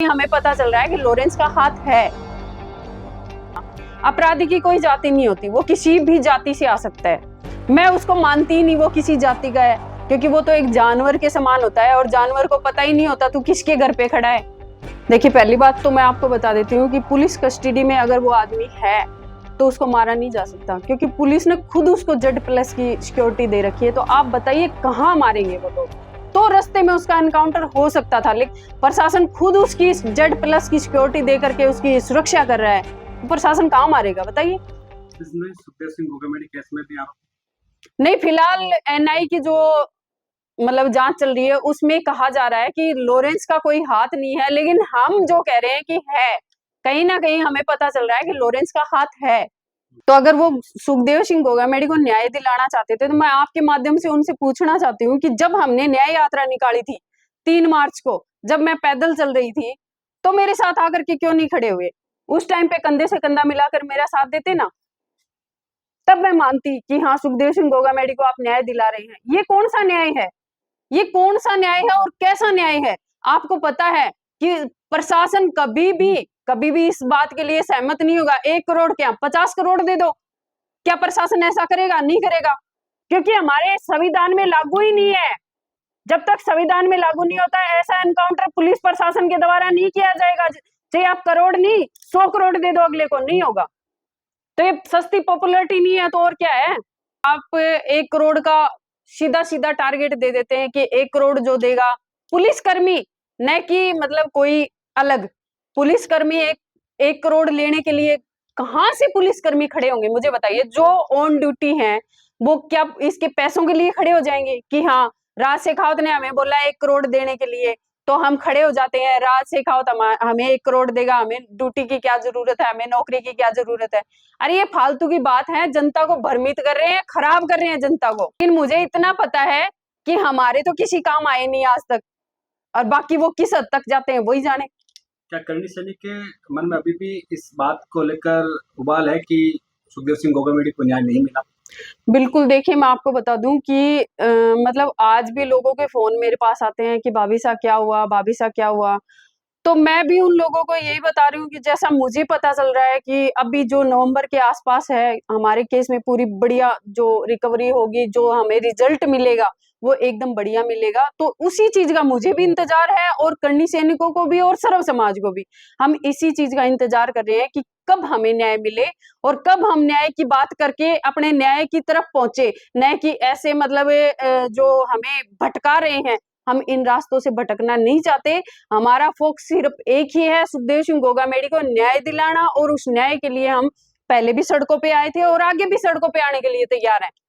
हमें पता चल रहा है कि लॉरेंस का हाथ है। अपराधी की कोई जाति नहीं होती, वो किसी भी जाति से आ सकता है। मैं उसको मानती ही नहीं वो किसी जाति का है, क्योंकि वो तो एक जानवर के समान होता है और जानवर को पता ही नहीं होता तू किसके घर पे खड़ा है। देखिए, पहली बात तो मैं आपको बता देती हूँ कि पुलिस कस्टडी में अगर वो आदमी है तो उसको मारा नहीं जा सकता, क्योंकि पुलिस ने खुद उसको Z+ की सिक्योरिटी दे रखी है। तो आप बताइए कहाँ मारेंगे वो लोग? तो रास्ते में उसका एनकाउंटर हो सकता था, लेकिन प्रशासन खुद उसकी Z+ की सिक्योरिटी दे करके उसकी सुरक्षा कर रहा है, तो प्रशासन कहाँ मारेगा बताइए? इसमें सुखदेव सिंह गोगामेडी केस में भी आप नहीं, फिलहाल NI की जो जांच चल रही है उसमें कहा जा रहा है कि लॉरेंस का कोई हाथ नहीं है, लेकिन हम जो कह रहे हैं कि है, कहीं ना कहीं हमें पता चल रहा है कि लॉरेंस का हाथ है। तो अगर वो सुखदेव सिंह गोगामेडी को न्याय दिलाना चाहते थे तो मैं आपके माध्यम से उनसे पूछना चाहती हूँ कि जब हमने न्याय यात्रा निकाली थी 3 मार्च को, जब मैं पैदल चल रही थी, तो मेरे साथ आकर के क्यों नहीं खड़े हुए? उस टाइम पे कंधे से कंधा मिलाकर मेरा साथ देते ना, तब मैं मानती कि हाँ, सुखदेव सिंह गोगामेडी को आप न्याय दिला रहे हैं। ये कौन सा न्याय है? ये कौन सा न्याय है और कैसा न्याय है? आपको पता है कि प्रशासन कभी भी इस बात के लिए सहमत नहीं होगा। 1 करोड़ क्या 50 करोड़ दे दो, क्या प्रशासन ऐसा करेगा? नहीं करेगा, क्योंकि हमारे संविधान में लागू ही नहीं है। जब तक संविधान में लागू नहीं होता है, ऐसा एनकाउंटर पुलिस प्रशासन के द्वारा नहीं किया जाएगा। चाहे आप करोड़ नहीं 100 करोड़ दे दो अगले को, नहीं होगा। तो ये सस्ती पॉपुलैरिटी नहीं है तो और क्या है? आप 1 करोड़ का सीधा सीधा टारगेट दे देते हैं कि 1 करोड़ जो देगा पुलिसकर्मी, न कि कोई अलग पुलिसकर्मी, 1 करोड़ लेने के लिए कहां से पुलिसकर्मी खड़े होंगे? मुझे बताइए। जो ऑन ड्यूटी हैं वो क्या इसके पैसों के लिए खड़े हो जाएंगे कि हाँ, राज शेखावत ने हमें बोला 1 करोड़ देने के लिए, तो हम खड़े हो जाते हैं। राज शेखावत हमें 1 करोड़ देगा, हमें ड्यूटी की क्या जरूरत है, हमें नौकरी की क्या जरूरत है? अरे ये फालतू की बात है, जनता को भ्रमित कर रहे हैं, खराब कर रहे हैं जनता को। लेकिन मुझे इतना पता है कि हमारे तो किसी काम आए नहीं आज तक, और बाकी वो किस हद तक जाते हैं वही जाने। क्या करणी सैनिक के मन में अभी भी इस बात को लेकर उबाल है कि सुखदेव सिंह गोगामेडी को न्याय नहीं मिला? बिल्कुल, देखिए मैं आपको बता दूं कि आज भी लोगों के फोन मेरे पास आते हैं कि भाभी साहब क्या हुआ, भाभी साहब क्या हुआ। तो मैं भी उन लोगों को यही बता रही हूँ कि जैसा मुझे पता चल रहा है कि अभी जो नवंबर के आसपास है, हमारे केस में पूरी बढ़िया जो रिकवरी होगी, जो हमें रिजल्ट मिलेगा वो एकदम बढ़िया मिलेगा। तो उसी चीज का मुझे भी इंतजार है और करणी सैनिकों को भी और सर्व समाज को भी। हम इसी चीज का इंतजार कर रहे हैं कि कब हमें न्याय मिले और कब हम न्याय की बात करके अपने न्याय की तरफ पहुंचे, न कि ऐसे जो हमें भटका रहे हैं। हम इन रास्तों से भटकना नहीं चाहते। हमारा फोकस सिर्फ एक ही है, सुखदेव सिंह गोगामेडी को न्याय दिलाना, और उस न्याय के लिए हम पहले भी सड़कों पे आए थे और आगे भी सड़कों पे आने के लिए तैयार हैं।